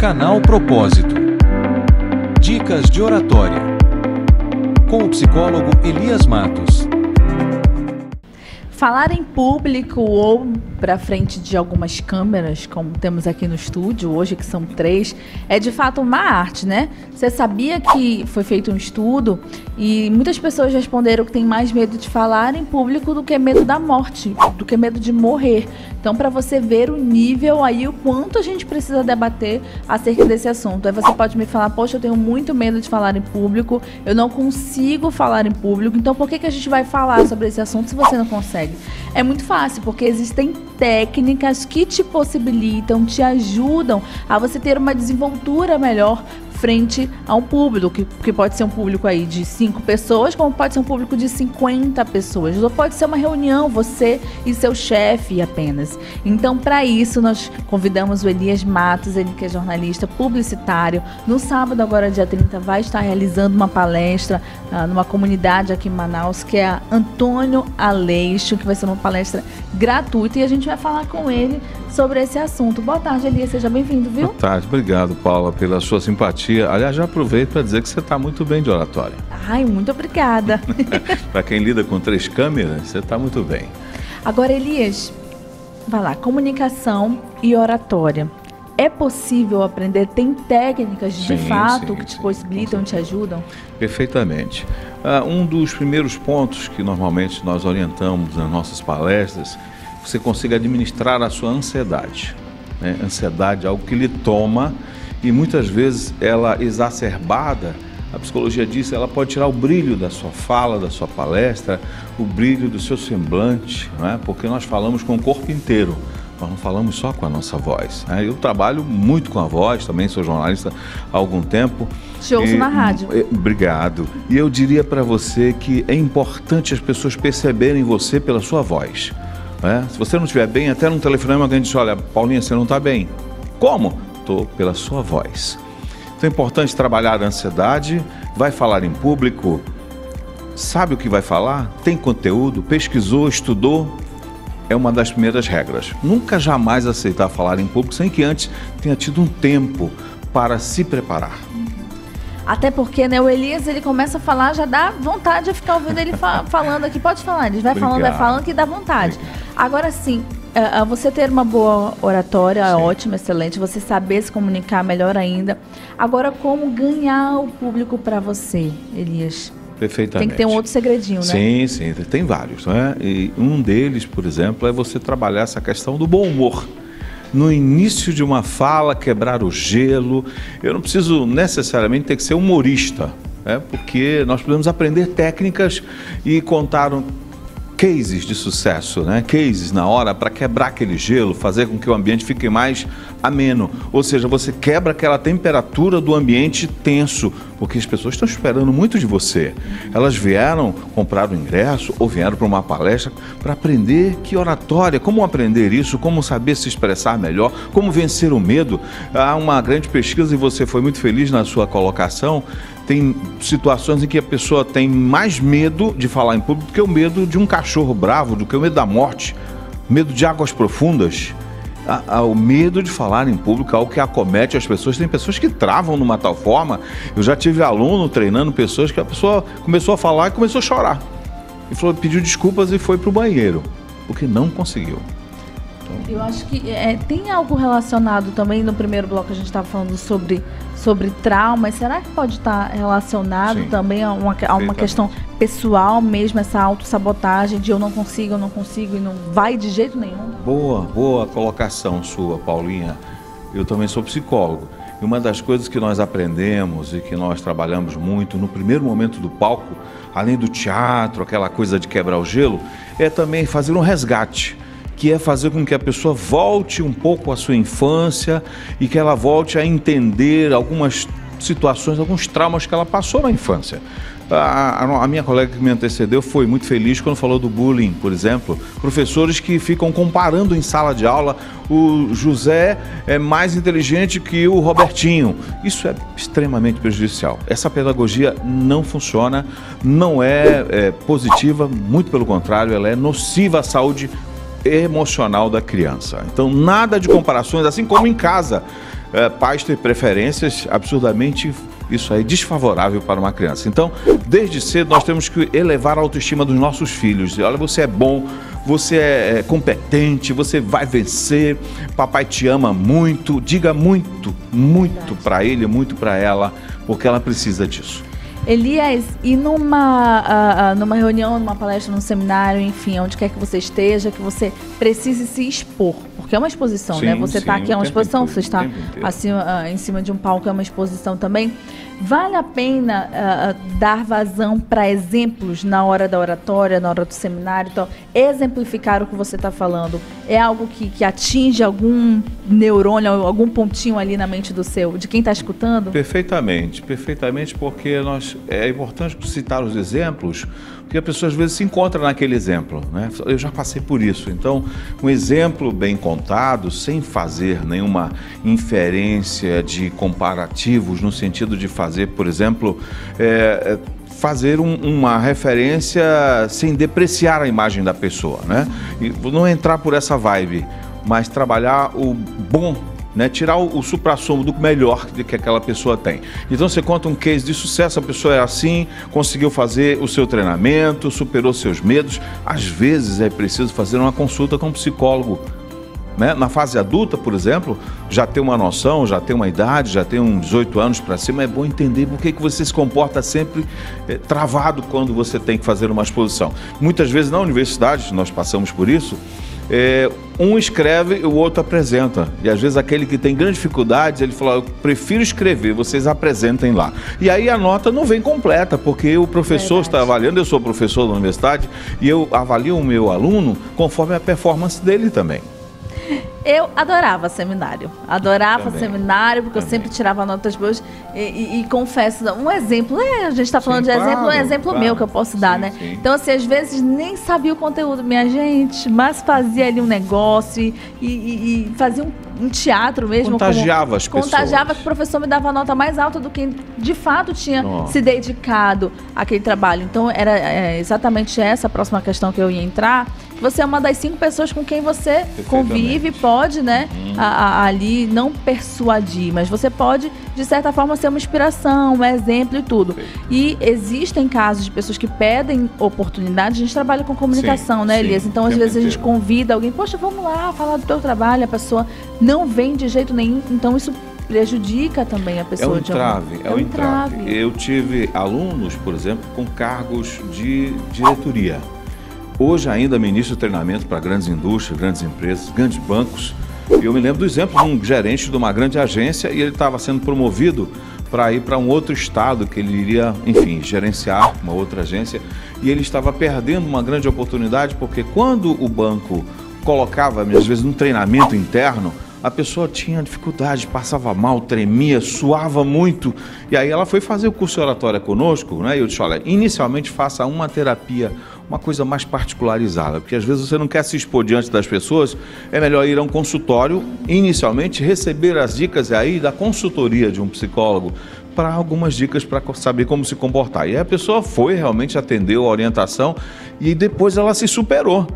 Canal Propósito. Dicas de oratória. Com o psicólogo Elias Matos. Falar em público ou para frente de algumas câmeras, como temos aqui no estúdio hoje, que são 3, é de fato uma arte, né? Você sabia que foi feito um estudo e muitas pessoas responderam que tem mais medo de falar em público do que medo da morte, do que medo de morrer. Então, para você ver o nível aí, o quanto a gente precisa debater acerca desse assunto. Aí você pode me falar, poxa, eu tenho muito medo de falar em público, eu não consigo falar em público, então por que a gente vai falar sobre esse assunto se você não consegue? É muito fácil, porque existem técnicas que te possibilitam, te ajudam a você ter uma desenvoltura melhor frente a um público, que pode ser um público aí de 5 pessoas, como pode ser um público de 50 pessoas, ou pode ser uma reunião, você e seu chefe apenas. Então, para isso, nós convidamos o Elias Matos, ele que é jornalista publicitário. No sábado, agora dia 30, vai estar realizando uma palestra numa comunidade aqui em Manaus, que é a Antônio Aleixo, que vai ser uma palestra gratuita, e a gente vai falar com ele sobre esse assunto. Boa tarde, Elias, seja bem-vindo, viu? Boa tarde, obrigado, Paula, pela sua simpatia. Aliás, já aproveito para dizer que você está muito bem de oratória. Ai, muito obrigada. Para quem lida com 3 câmeras, você está muito bem. Agora, Elias, vai lá, comunicação e oratória. É possível aprender? Tem técnicas de fato que te possibilitam, te ajudam? Perfeitamente. Um dos primeiros pontos que normalmente nós orientamos nas nossas palestras, você consiga administrar a sua ansiedade. Né? Ansiedade é algo que lhe toma e muitas vezes ela exacerbada, a psicologia diz, ela pode tirar o brilho da sua fala, da sua palestra, o brilho do seu semblante, né? Porque nós falamos com o corpo inteiro, nós não falamos só com a nossa voz. Né? Eu trabalho muito com a voz, também sou jornalista há algum tempo. Te ouço na rádio. Obrigado. E eu diria para você que é importante as pessoas perceberem você pela sua voz. Né? Se você não estiver bem, até no telefonema alguém diz, olha, Paulinha, você não está bem. Como? Estou pela sua voz. Então é importante trabalhar a ansiedade, vai falar em público, sabe o que vai falar? Tem conteúdo, pesquisou, estudou, é uma das primeiras regras. Nunca jamais aceitar falar em público sem que antes tenha tido um tempo para se preparar. Até porque, né, o Elias, ele começa a falar, já dá vontade de ficar ouvindo ele falando aqui. Pode falar, ele vai falando que dá vontade. Agora sim, você ter uma boa oratória é ótimo, excelente. Você saber se comunicar melhor ainda. Agora, como ganhar o público para você, Elias? Perfeitamente. Tem que ter um outro segredinho, né? Sim, sim, tem vários, né? E um deles, por exemplo, é você trabalhar essa questão do bom humor. No início de uma fala, quebrar o gelo. Eu não preciso necessariamente ter que ser humorista, né? Porque nós podemos aprender técnicas e contar cases de sucesso, né? Cases na hora para quebrar aquele gelo, fazer com que o ambiente fique mais ameno. Ou seja, você quebra aquela temperatura do ambiente tenso, porque as pessoas estão esperando muito de você. Elas vieram comprar o ingresso ou vieram para uma palestra para aprender que oratória, como aprender isso, como saber se expressar melhor, como vencer o medo. Há uma grande pesquisa e você foi muito feliz na sua colocação. Tem situações em que a pessoa tem mais medo de falar em público do que o medo de um cachorro bravo, do que o medo da morte, medo de águas profundas. O medo de falar em público é algo que acomete as pessoas. Tem pessoas que travam numa tal forma. Eu já tive aluno treinando pessoas que a pessoa começou a falar e começou a chorar. E falou, pediu desculpas e foi para o banheiro, porque não conseguiu. Eu acho que tem algo relacionado também, no primeiro bloco a gente estava falando sobre traumas. Será que pode estar relacionado também a uma questão pessoal mesmo, essa autossabotagem de eu não consigo e não vai de jeito nenhum? Boa colocação sua, Paulinha. Eu também sou psicólogo. E uma das coisas que nós aprendemos e que nós trabalhamos muito no primeiro momento do palco, além do teatro, aquela coisa de quebrar o gelo, é também fazer um resgate, que é fazer com que a pessoa volte um pouco à sua infância e que ela volte a entender algumas situações, alguns traumas que ela passou na infância. A minha colega que me antecedeu foi muito feliz quando falou do bullying, por exemplo. Professores que ficam comparando em sala de aula, o José é mais inteligente que o Robertinho. Isso é extremamente prejudicial. Essa pedagogia não funciona, não é positiva, muito pelo contrário, ela é nociva à saúde emocional da criança. Então, nada de comparações, assim como em casa. pais ter preferências absurdamente, isso aí, desfavorável para uma criança. Então, desde cedo, nós temos que elevar a autoestima dos nossos filhos. Olha, você é bom, você é competente, você vai vencer, papai te ama muito, diga muito, muito para ele, muito para ela, porque ela precisa disso. Elias, e numa reunião, numa palestra, num seminário, enfim, onde quer que você esteja, que você precise se expor, porque é uma exposição, Sim, né? Você está aqui, é uma exposição, inteiro, você está acima, em cima de um palco, é uma exposição também. Vale a pena dar vazão para exemplos na hora da oratória, na hora do seminário? Então, exemplificar o que você está falando é algo que atinge algum neurônio, algum pontinho ali na mente de quem está escutando? Perfeitamente, perfeitamente, porque é importante citar os exemplos, porque a pessoa às vezes se encontra naquele exemplo, né? Eu já passei por isso, então um exemplo bem contado, sem fazer nenhuma inferência de comparativos, no sentido de fazer, por exemplo, fazer uma referência sem depreciar a imagem da pessoa, né? E não entrar por essa vibe, mas trabalhar o bom, né? Tirar o suprassumo do melhor que aquela pessoa tem. Então você conta um case de sucesso, a pessoa é assim, conseguiu fazer o seu treinamento, superou seus medos. Às vezes é preciso fazer uma consulta com um psicólogo, né? Na fase adulta, por exemplo, já tem uma noção, já tem uma idade, já tem uns 18 anos para cima, é bom entender por que você se comporta sempre travado quando você tem que fazer uma exposição. Muitas vezes na universidade, nós passamos por isso, um escreve e o outro apresenta. E às vezes aquele que tem grandes dificuldades, ele fala, eu prefiro escrever, vocês apresentem lá. E aí a nota não vem completa, porque o professor está avaliando, eu sou professor da universidade, e eu avalio o meu aluno conforme a performance dele também. Eu adorava seminário, porque eu sempre tirava notas boas e confesso, um exemplo, a gente está falando de exemplo, um exemplo meu que eu posso dar, né? Sim. Então, assim, às vezes nem sabia o conteúdo, minha gente, mas fazia ali um negócio e fazia um teatro mesmo. Contagiava as pessoas. Contagiava que o professor me dava a nota mais alta do que de fato tinha se dedicado àquele trabalho. Então, era exatamente essa a próxima questão que eu ia entrar. Você é uma das 5 pessoas com quem você convive, pode, né, ali não persuadir, mas você pode, de certa forma, ser uma inspiração, um exemplo e tudo. E existem casos de pessoas que pedem oportunidade, a gente trabalha com comunicação, né, Elias? Então, às vezes a gente convida alguém, poxa, vamos lá falar do teu trabalho, a pessoa não vem de jeito nenhum, então isso prejudica também a pessoa. É um entrave. Eu tive alunos, por exemplo, com cargos de diretoria. Hoje ainda ministro treinamento para grandes indústrias, grandes empresas, grandes bancos. Eu me lembro do exemplo de um gerente de uma grande agência e ele estava sendo promovido para ir para um outro estado que ele iria, enfim, gerenciar uma outra agência. E ele estava perdendo uma grande oportunidade porque quando o banco colocava, às vezes, num treinamento interno, a pessoa tinha dificuldade, passava mal, tremia, suava muito. E aí ela foi fazer o curso de oratória conosco, né? E eu disse, olha, inicialmente faça uma terapia, uma coisa mais particularizada, porque às vezes você não quer se expor diante das pessoas, é melhor ir a um consultório, inicialmente receber as dicas aí da consultoria de um psicólogo, para algumas dicas para saber como se comportar. E aí a pessoa foi, realmente atendeu a orientação e depois ela se superou.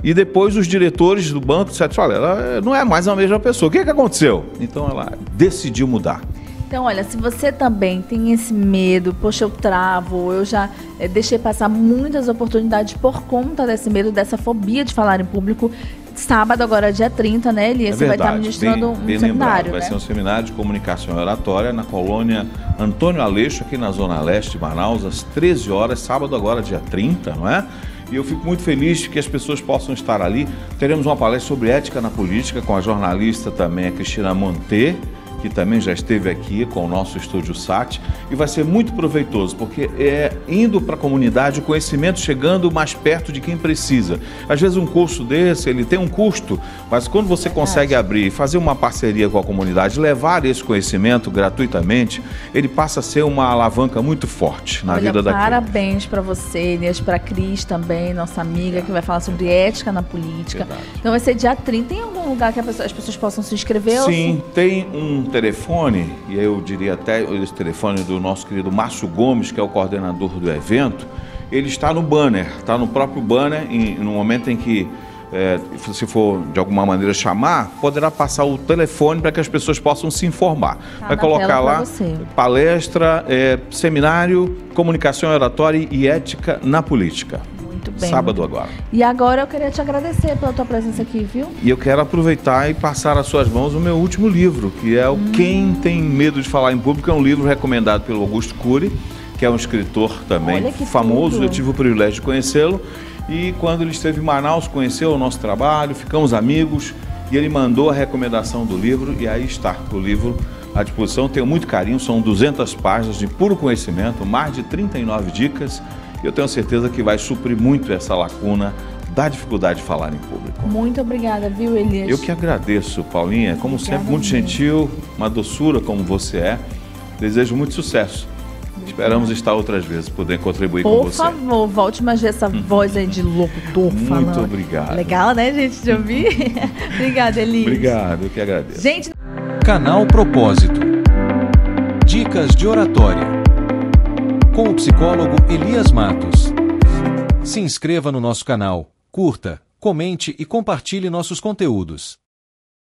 E depois os diretores do banco disseram, olha, ela não é mais a mesma pessoa. O que aconteceu? Então ela decidiu mudar. Então, olha, se você também tem esse medo, poxa, eu travo, eu já deixei passar muitas oportunidades por conta desse medo, dessa fobia de falar em público. Sábado, agora dia 30, né, Elias? Você vai estar ministrando um seminário, vai ser um seminário de comunicação oratória na colônia Antônio Aleixo, aqui na Zona Leste de Manaus, às 13 horas, sábado agora dia 30, não é? E eu fico muito feliz que as pessoas possam estar ali. Teremos uma palestra sobre ética na política com a jornalista também, a Cristina Monte, que também já esteve aqui com o nosso Estúdio SAT, e vai ser muito proveitoso, porque é indo para a comunidade, o conhecimento chegando mais perto de quem precisa. Às vezes um curso desse, ele tem um custo, mas quando você consegue abrir, fazer uma parceria com a comunidade, levar esse conhecimento gratuitamente, ele passa a ser uma alavanca muito forte na vida daquele. Parabéns para você, Elias, para a Cris também, nossa amiga, que vai falar sobre ética na política. Verdade. Então vai ser dia 30, tem algum lugar que as pessoas possam se inscrever? Sim, tem um telefone, e eu diria até esse telefone do nosso querido Márcio Gomes, que é o coordenador do evento. Ele está no banner, está no próprio banner, no momento em que se for de alguma maneira chamar, poderá passar o telefone para que as pessoas possam se informar. Vai colocar lá palestra, seminário, comunicação oratória e ética na política. Muito bem. Sábado agora. E agora eu queria te agradecer pela tua presença aqui, viu? E eu quero aproveitar e passar às suas mãos o meu último livro, que é o Quem Tem Medo de Falar em Público. É um livro recomendado pelo Augusto Cury, que é um escritor também famoso. Eu tive o privilégio de conhecê-lo. E quando ele esteve em Manaus, conheceu o nosso trabalho, ficamos amigos e ele mandou a recomendação do livro e aí está o livro à disposição. Tenho muito carinho, são 200 páginas de puro conhecimento, mais de 39 dicas e eu tenho certeza que vai suprir muito essa lacuna da dificuldade de falar em público. Muito obrigada, viu, Elias? Eu que agradeço, Paulinha, como sempre, muito gentil, uma doçura como você é. Desejo muito sucesso. Esperamos estar outras vezes, poder contribuir com você. Por favor, volte mais essa voz aí de locutor falando. Muito obrigado. Legal, né, gente, de ouvir? Obrigada, Elias. Obrigado, eu que agradeço. Gente... Canal Propósito. Dicas de oratória. Com o psicólogo Elias Matos. Se inscreva no nosso canal, curta, comente e compartilhe nossos conteúdos.